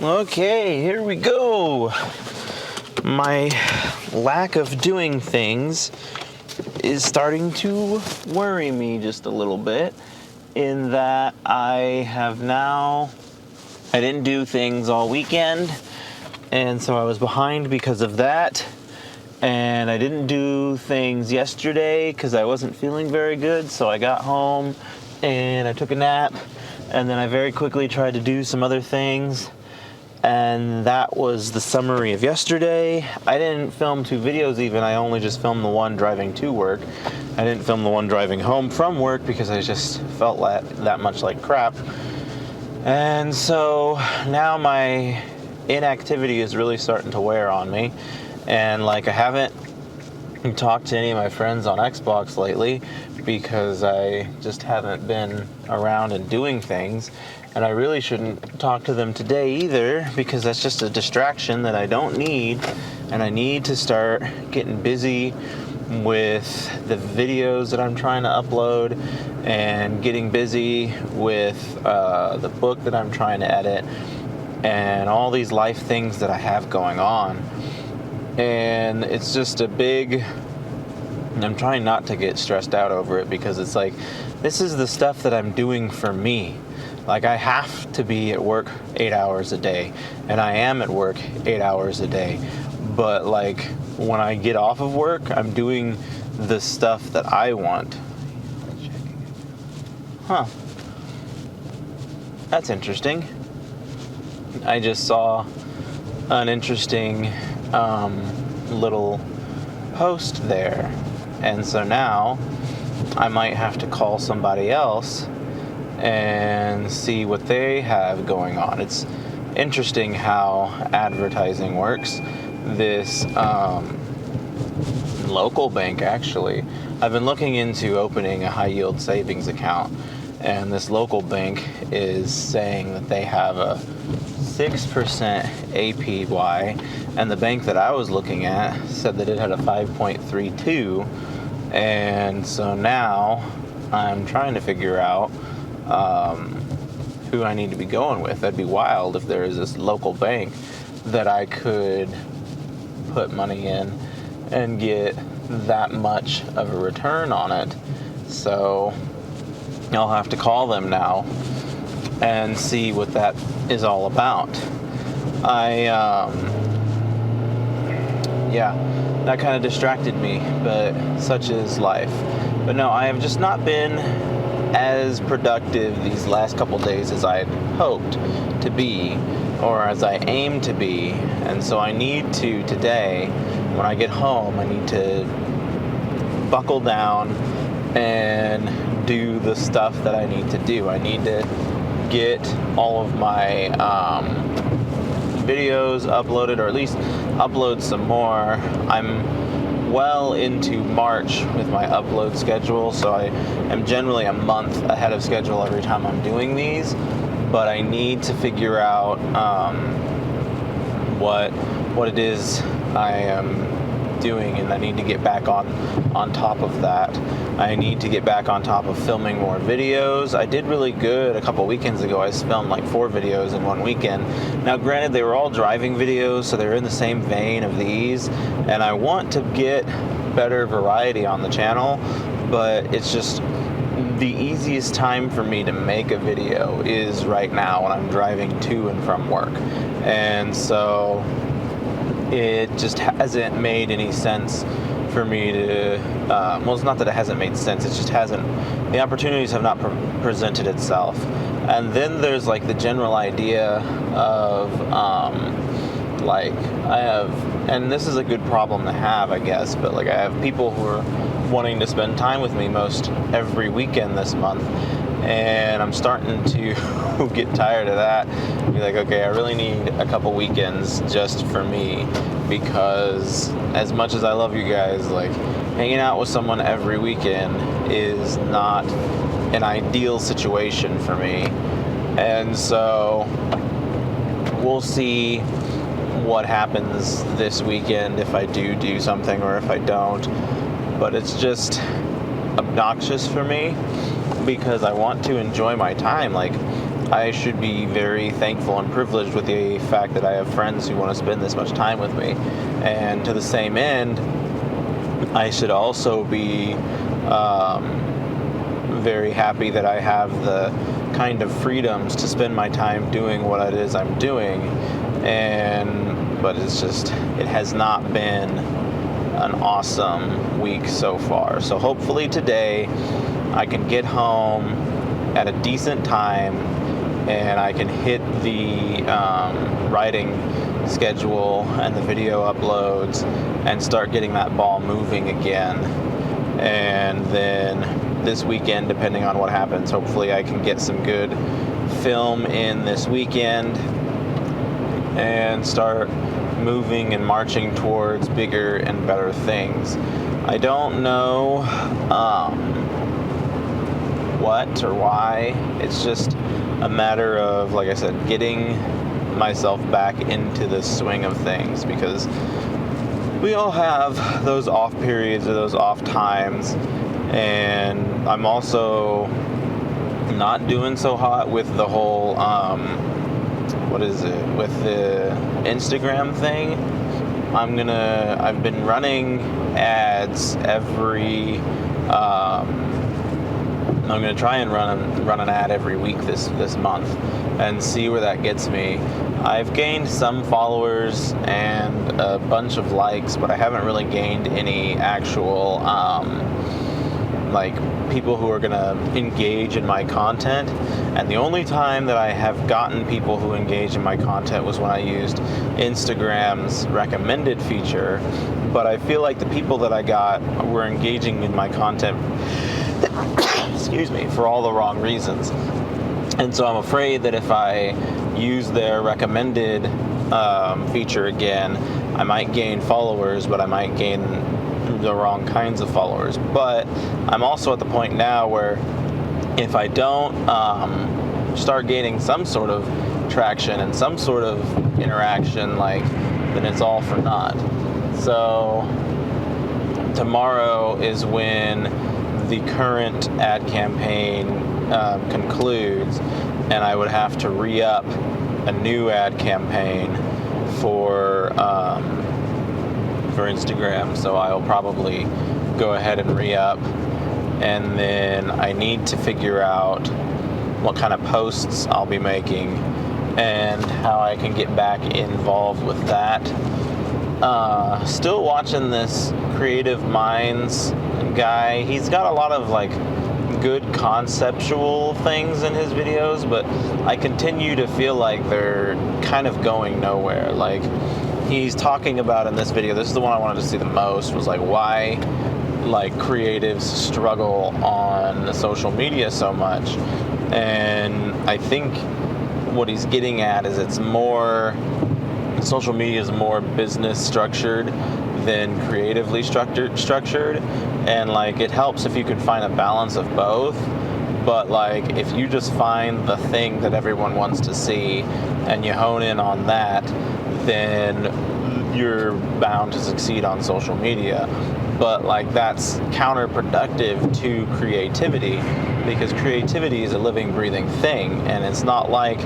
Okay, here we go. My lack of doing things is starting to worry me just a little bit, in that I didn't do things all weekend, and so I was behind because of that. And I didn't do things yesterday because I wasn't feeling very good, so I got home and I took a nap, and then I very quickly tried to do some other things. And that was the summary of yesterday. I didn't film 2 videos even. I only just filmed the one driving to work. I didn't film the one driving home from work because I just felt that much like crap. And so now my inactivity is really starting to wear on me. And I haven't talked to any of my friends on Xbox lately because I just haven't been around and doing things. And I really shouldn't talk to them today either, because that's just a distraction that I don't need. And I need to start getting busy with the videos that I'm trying to upload and getting busy with the book that I'm trying to edit and all these life things that I have going on. And it's just I'm trying not to get stressed out over it, because it's like, this is the stuff that I'm doing for me. I have to be at work 8 hours a day, and I am at work 8 hours a day. But when I get off of work, I'm doing the stuff that I want. Huh. That's interesting. I just saw an interesting little post there. And so now I might have to call somebody else and see what they have going on. It's interesting how advertising works. This local bank, actually, I've been looking into opening a high yield savings account, and this local bank is saying that they have a 6% APY, and the bank that I was looking at said that it had a 5.32, and so now I'm trying to figure out who I need to be going with. That'd be wild if there is this local bank that I could put money in and get that much of a return on it. So I'll have to call them now and see what that is all about. That kind of distracted me, but such is life. But no, I have just not been as productive these last couple days as I had hoped to be, or as I aim to be. And so I need to, today, when I get home, I need to buckle down and do the stuff that I need to do. I need to get all of my videos uploaded, or at least upload some more. I'm well into March with my upload schedule, so I am generally a month ahead of schedule every time I'm doing these, but I need to figure out what it is I am doing, and I need to get back on top of that. I need to get back on top of filming more videos. I did really good a couple weekends ago. I filmed 4 videos in one weekend. Now granted, they were all driving videos, so they're in the same vein of these, and I want to get better variety on the channel, but it's just the easiest time for me to make a video is right now when I'm driving to and from work. And so it just hasn't made any sense for me to, it's not that it hasn't made sense, it just hasn't, the opportunities have not presented itself. And then there's the general idea of, I have, and this is a good problem to have, I guess, but I have people who are wanting to spend time with me most every weekend this month, and I'm starting to get tired of that. Be okay, I really need a couple weekends just for me, because as much as I love you guys, hanging out with someone every weekend is not an ideal situation for me. And so we'll see what happens this weekend, if I do something or if I don't. But it's just obnoxious for me because I want to enjoy my time. I should be very thankful and privileged with the fact that I have friends who want to spend this much time with me. And to the same end, I should also be very happy that I have the kind of freedoms to spend my time doing what it is I'm doing. But it has not been an awesome week so far. So hopefully today I can get home at a decent time and I can hit the writing schedule and the video uploads and start getting that ball moving again. And then this weekend, depending on what happens, hopefully I can get some good film in this weekend and start moving and marching towards bigger and better things. I don't know what or why. It's just a matter of, like I said, getting myself back into the swing of things, because we all have those off periods or those off times, and I'm also not doing so hot with the whole with the Instagram thing. I've been running ads every I'm going to try and run an ad every week this month and see where that gets me. I've gained some followers and a bunch of likes, but I haven't really gained any actual people who are going to engage in my content. And the only time that I have gotten people who engage in my content was when I used Instagram's recommended feature. But I feel like the people that I got were engaging in my content excuse me, for all the wrong reasons. And so I'm afraid that if I use their recommended feature again, I might gain followers, but I might gain the wrong kinds of followers. But I'm also at the point now where if I don't start gaining some sort of traction and some sort of interaction, then it's all for naught. So tomorrow is when the current ad campaign concludes, and I would have to re-up a new ad campaign for Instagram. So I'll probably go ahead and re-up, and then I need to figure out what kind of posts I'll be making and how I can get back involved with that. Still watching this Creative Minds guy. He's got a lot of good conceptual things in his videos, but I continue to feel like they're kind of going nowhere. He's talking about in this video, this is the one I wanted to see the most, was why creatives struggle on social media so much. And I think what he's getting at is social media is more business structured than creatively structured, and it helps if you could find a balance of both. But if you just find the thing that everyone wants to see and you hone in on that, then you're bound to succeed on social media. But that's counterproductive to creativity, because creativity is a living, breathing thing, and it's not like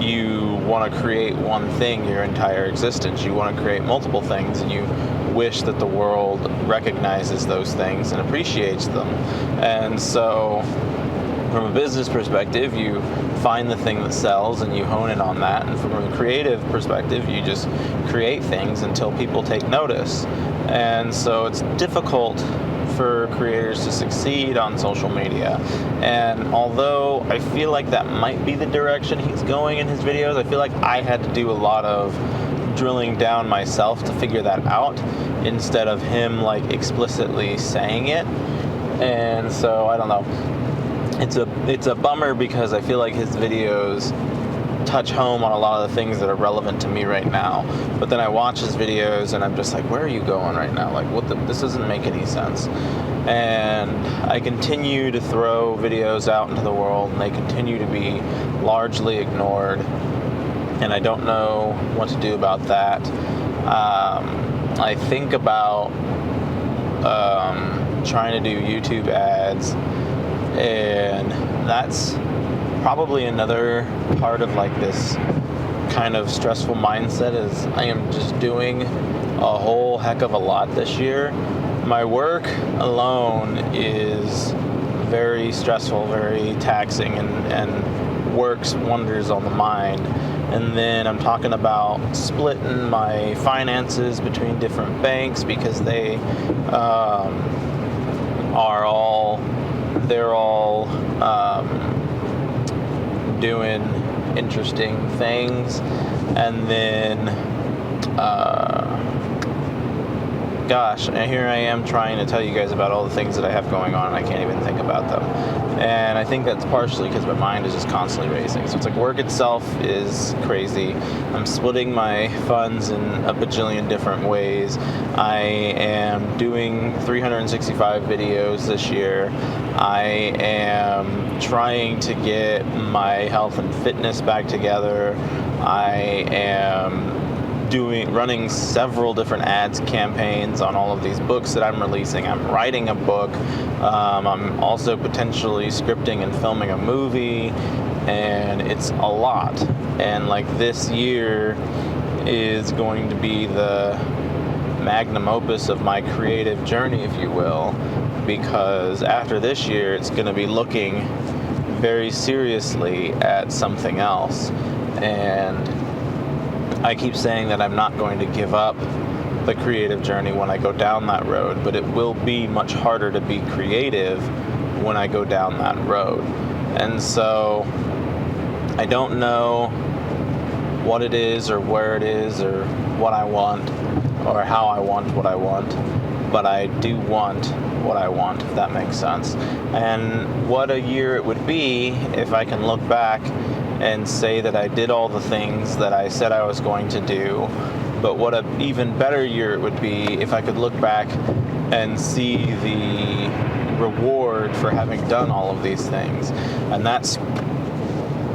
you want to create one thing your entire existence. You want to create multiple things, and you wish that the world recognizes those things and appreciates them. And so from a business perspective, you find the thing that sells and you hone in on that. And from a creative perspective, you just create things until people take notice. And so it's difficult for creators to succeed on social media. And although I feel like that might be the direction he's going in his videos, I feel like I had to do a lot of drilling down myself to figure that out, instead of him explicitly saying it. And so I don't know. It's a bummer, because I feel like his videos touch home on a lot of the things that are relevant to me right now. But then I watch his videos and I'm just like, where are you going right now? This doesn't make any sense. And I continue to throw videos out into the world, and they continue to be largely ignored. And I don't know what to do about that. I think about trying to do YouTube ads, and that's probably another part of like this kind of stressful mindset is I am just doing a whole heck of a lot this year. My work alone is very stressful, very taxing, and works wonders on the mind. And then I'm talking about splitting my finances between different banks because they're all doing interesting things. And then and here I am trying to tell you guys about all the things that I have going on, and I can't even think about them. And I think that's partially because my mind is just constantly racing. So it's like work itself is crazy. I'm splitting my funds in a bajillion different ways. I am doing 365 videos this year. I am trying to get my health and fitness back together. I am running several different ads campaigns on all of these books that I'm releasing. I'm writing a book. I'm also potentially scripting and filming a movie, and it's a lot. And like this year is going to be the magnum opus of my creative journey, if you will, because after this year it's going to be looking very seriously at something else. And I keep saying that I'm not going to give up the creative journey when I go down that road, but it will be much harder to be creative when I go down that road. And so I don't know what it is or where it is or what I want or how I want what I want, but I do want what I want, if that makes sense. And what a year it would be if I can look back and say that I did all the things that I said I was going to do. But what an even better year it would be if I could look back and see the reward for having done all of these things. And that's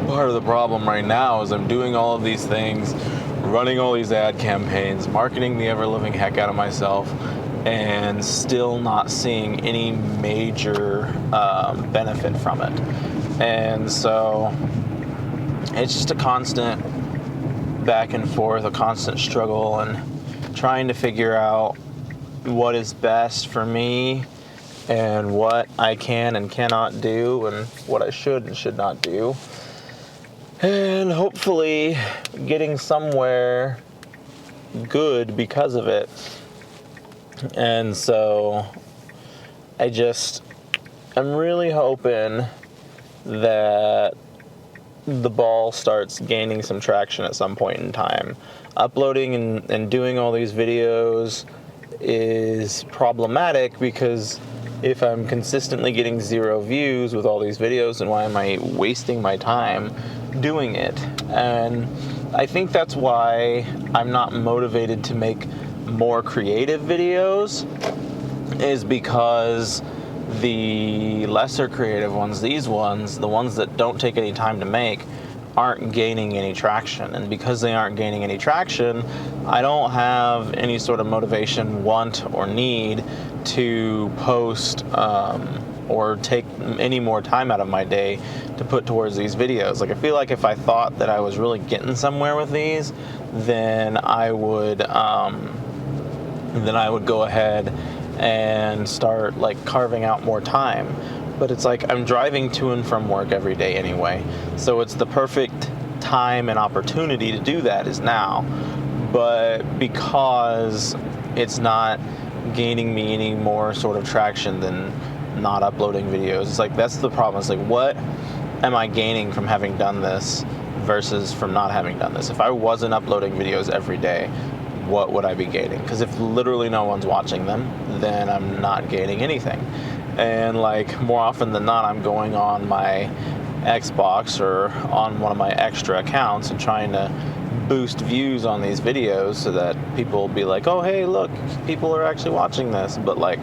part of the problem right now is I'm doing all of these things, running all these ad campaigns, marketing the ever-living heck out of myself, and still not seeing any major benefit from it. And so it's just a constant back and forth, a constant struggle, and trying to figure out what is best for me and what I can and cannot do and what I should and should not do. And hopefully getting somewhere good because of it. And so I'm really hoping that the ball starts gaining some traction at some point in time. Uploading and doing all these videos is problematic because if I'm consistently getting 0 views with all these videos, then why am I wasting my time doing it? And I think that's why I'm not motivated to make more creative videos, is because the lesser creative ones, these ones, the ones that don't take any time to make, aren't gaining any traction. And because they aren't gaining any traction, I don't have any sort of motivation, want, or need to post or take any more time out of my day to put towards these videos. Like, I feel like if I thought that I was really getting somewhere with these, then I would go ahead and start like carving out more time. But it's like I'm driving to and from work every day anyway, so it's the perfect time and opportunity to do that is now. But because it's not gaining me any more sort of traction than not uploading videos, it's like that's the problem. It's like, what am I gaining from having done this versus from not having done this? If I wasn't uploading videos every day, what would I be gaining? Because if literally no one's watching them, then I'm not gaining anything. And like more often than not, I'm going on my Xbox or on one of my extra accounts and trying to boost views on these videos so that people will be like, oh, hey, look, people are actually watching this. But like,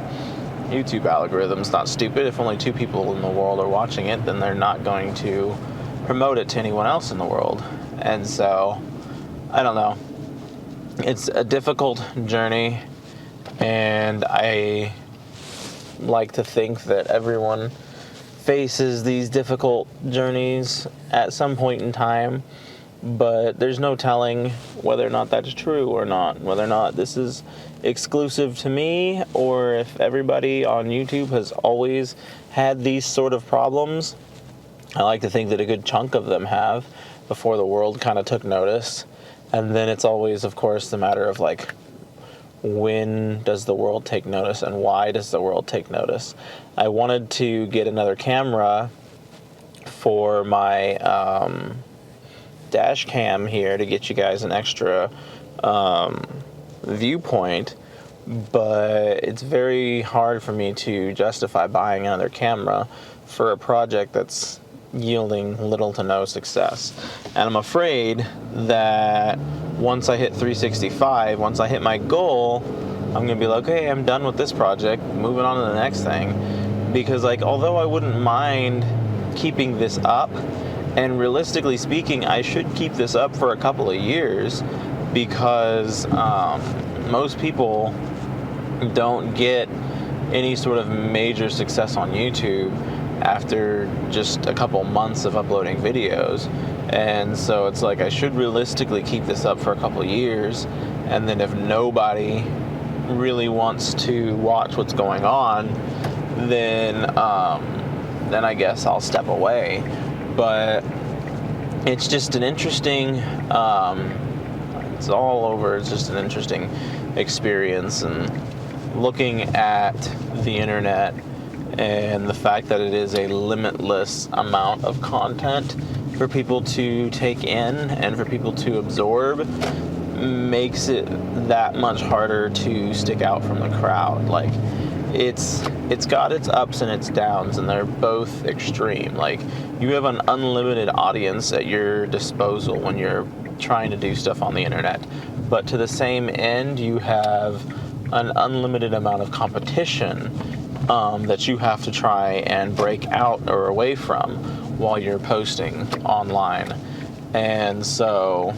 YouTube algorithm's not stupid. If only 2 people in the world are watching it, then they're not going to promote it to anyone else in the world. And so, I don't know. It's a difficult journey, and I like to think that everyone faces these difficult journeys at some point in time, but there's no telling whether or not that's true or not, whether or not this is exclusive to me, or if everybody on YouTube has always had these sort of problems. I like to think that a good chunk of them have before the world kind of took notice. And then it's always, of course, the matter of like, when does the world take notice and why does the world take notice? I wanted to get another camera for my dash cam here to get you guys an extra viewpoint, but it's very hard for me to justify buying another camera for a project that's yielding little to no success. And I'm afraid that once I hit 365, once I hit my goal, I'm gonna be like, okay, I'm done with this project, moving on to the next thing. Because like, although I wouldn't mind keeping this up, and realistically speaking, I should keep this up for a couple of years, because most people don't get any sort of major success on YouTube after just a couple months of uploading videos. And so it's like, I should realistically keep this up for a couple of years, and then if nobody really wants to watch what's going on, then I guess I'll step away. But it's just an interesting, it's all over, it's just an interesting experience, and looking at the internet and the fact that it is a limitless amount of content for people to take in and for people to absorb makes it that much harder to stick out from the crowd. Like, it's got its ups and its downs, and they're both extreme. Like, you have an unlimited audience at your disposal when you're trying to do stuff on the internet, but to the same end, you have an unlimited amount of competition that you have to try and break out or away from while you're posting online. And so,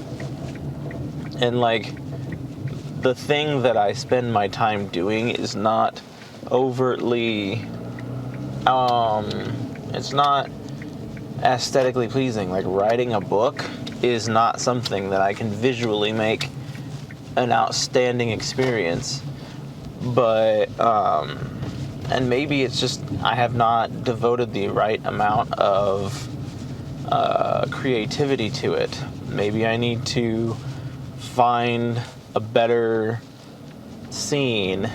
and like, the thing that I spend my time doing is not overtly, it's not aesthetically pleasing. Like, writing a book is not something that I can visually make an outstanding experience. But, and maybe it's just I have not devoted the right amount of creativity to it. Maybe I need to find a better scene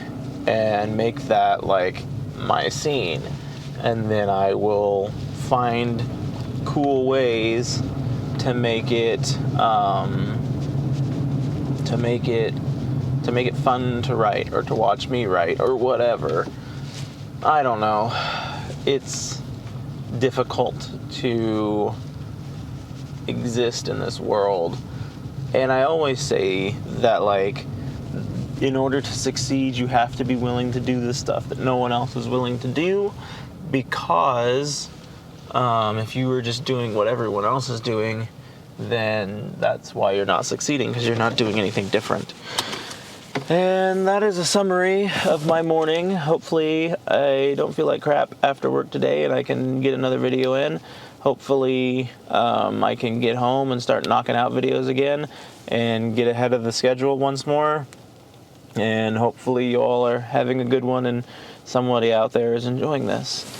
and make that like my scene, and then I will find cool ways to make it fun to write, or to watch me write, or whatever. I don't know. It's difficult to exist in this world. And I always say that, like, in order to succeed, you have to be willing to do the stuff that no one else is willing to do, because if you were just doing what everyone else is doing, then that's why you're not succeeding, because you're not doing anything different. And that is a summary of my morning. Hopefully I don't feel like crap after work today and I can get another video in. Hopefully I can get home and start knocking out videos again and get ahead of the schedule once more. And hopefully you all are having a good one and somebody out there is enjoying this.